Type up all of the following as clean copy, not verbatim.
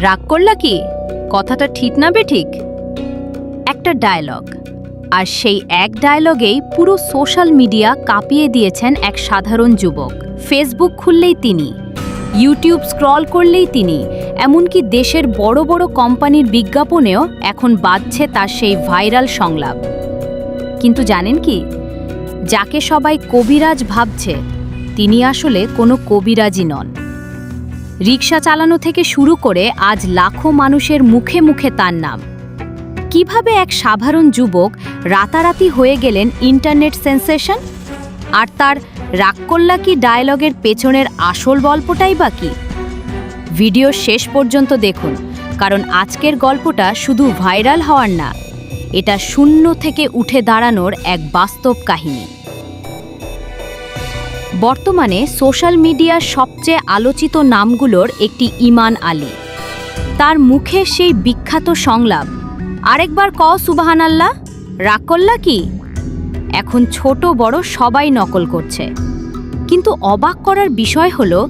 রাগ করলা কি? কথাটা ঠিক না বেঠিক? একটা ডায়লগ, আর সেই এক ডায়লগেই পুরো সোশ্যাল মিডিয়া কাঁপিয়ে দিয়েছেন এক সাধারণ যুবক। ফেসবুক খুললেই তিনি, ইউটিউব স্ক্রল করলেই তিনি, এমনকি দেশের বড় বড় কোম্পানির বিজ্ঞাপনেও এখন বাজছে তার সেই ভাইরাল সংলাপ। কিন্তু জানেন কি, যাকে সবাই কবিরাজ ভাবছে তিনি আসলে কোনো কবিরাজই নন। রিকশা চালানো থেকে শুরু করে আজ লাখো মানুষের মুখে মুখে তার নাম। কিভাবে এক সাধারণ যুবক রাতারাতি হয়ে গেলেন ইন্টারনেট সেন্সেশন? আর তার রাগ করলা কি ডায়লগের পেছনের আসল গল্পটাই বা কি? ভিডিও শেষ পর্যন্ত দেখুন, কারণ আজকের গল্পটা শুধু ভাইরাল হওয়ার না, এটা শূন্য থেকে উঠে দাঁড়ানোর এক বাস্তব কাহিনী। বর্তমানে সোশ্যাল মিডিয়ার সবচেয়ে আলোচিত নামগুলোর একটি ইমান আলী। তার মুখে সেই বিখ্যাত সংলাপ, আরেকবার ক সুবহানাল্লাহ, রাগ করলা কি, এখন ছোট বড় সবাই নকল করছে। কিন্তু অবাক করার বিষয় হলো,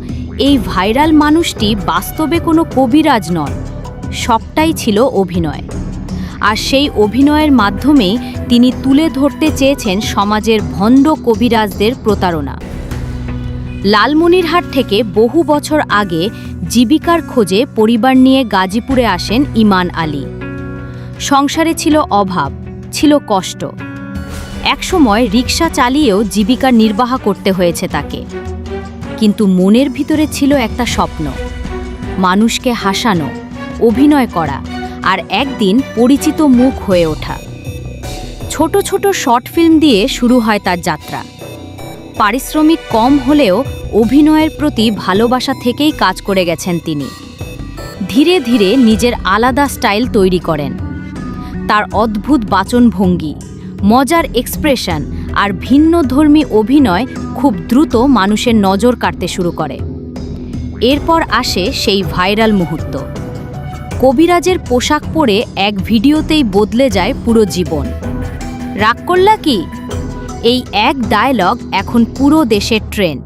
এই ভাইরাল মানুষটি বাস্তবে কোনো কবিরাজ নন, সবটাই ছিল অভিনয়। আর সেই অভিনয়ের মাধ্যমেই তিনি তুলে ধরতে চেয়েছেন সমাজের ভণ্ড কবিরাজদের প্রতারণা। লালমনিরহাট থেকে বহু বছর আগে জীবিকার খোঁজে পরিবার নিয়ে গাজীপুরে আসেন ইমান আলী। সংসারে ছিল অভাব, ছিল কষ্ট। একসময় রিকশা চালিয়েও জীবিকা নির্বাহ করতে হয়েছে তাকে। কিন্তু মনের ভিতরে ছিল একটা স্বপ্ন, মানুষকে হাসানো, অভিনয় করা, আর একদিন পরিচিত মুখ হয়ে ওঠা। ছোট ছোট শর্ট ফিল্ম দিয়ে শুরু হয় তার যাত্রা। পারিশ্রমিক কম হলেও অভিনয়ের প্রতি ভালোবাসা থেকেই কাজ করে গেছেন তিনি। ধীরে ধীরে নিজের আলাদা স্টাইল তৈরি করেন। তার অদ্ভুত বাচনভঙ্গি, মজার এক্সপ্রেশন আর ভিন্নধর্মী অভিনয় খুব দ্রুত মানুষের নজর কাড়তে শুরু করে। এরপর আসে সেই ভাইরাল মুহূর্ত। কবিরাজের পোশাক পরে এক ভিডিওতেই বদলে যায় পুরো জীবন। রাগ করলা কি, এই এক ডায়লগ এখন পুরো দেশের ট্রেন্ড।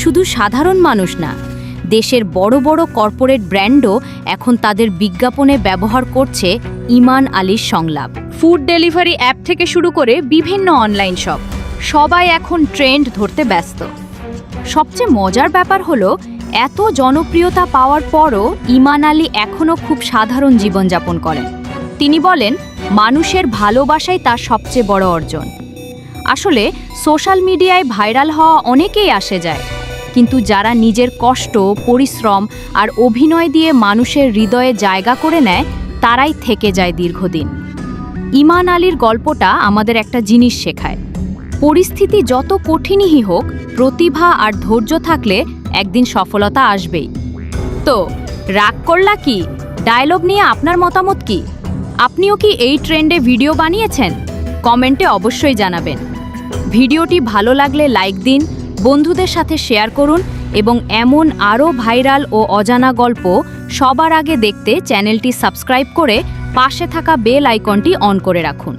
শুধু সাধারণ মানুষ না, দেশের বড় বড় কর্পোরেট ব্র্যান্ডও এখন তাদের বিজ্ঞাপনে ব্যবহার করছে ইমান আলীর সংলাপ। ফুড ডেলিভারি অ্যাপ থেকে শুরু করে বিভিন্ন অনলাইন শপ, সবাই এখন ট্রেন্ড ধরতে ব্যস্ত। সবচেয়ে মজার ব্যাপার হলো, এত জনপ্রিয়তা পাওয়ার পরও ইমান আলী এখনও খুব সাধারণ জীবনযাপন করেন। তিনি বলেন, মানুষের ভালোবাসাই তার সবচেয়ে বড় অর্জন। আসলে সোশ্যাল মিডিয়ায় ভাইরাল হওয়া অনেকেই আসে যায়, কিন্তু যারা নিজের কষ্ট, পরিশ্রম আর অভিনয় দিয়ে মানুষের হৃদয়ে জায়গা করে নেয়, তারাই থেকে যায় দীর্ঘদিন। ইমান আলীর গল্পটা আমাদের একটা জিনিস শেখায়, পরিস্থিতি যত কঠিনই হোক, প্রতিভা আর ধৈর্য থাকলে একদিন সফলতা আসবেই। তো রাগ করলা কি ডায়লগ নিয়ে আপনার মতামত কি? আপনিও কি এই ট্রেন্ডে ভিডিও বানিয়েছেন? কমেন্টে অবশ্যই জানাবেন। ভিডিওটি ভালো লাগলে লাইক দিন, বন্ধুদের সাথে শেয়ার করুন এবং এমন আরও ভাইরাল ও অজানা গল্প সবার আগে দেখতে চ্যানেলটি সাবস্ক্রাইব করে পাশে থাকা বেল আইকনটি অন করে রাখুন।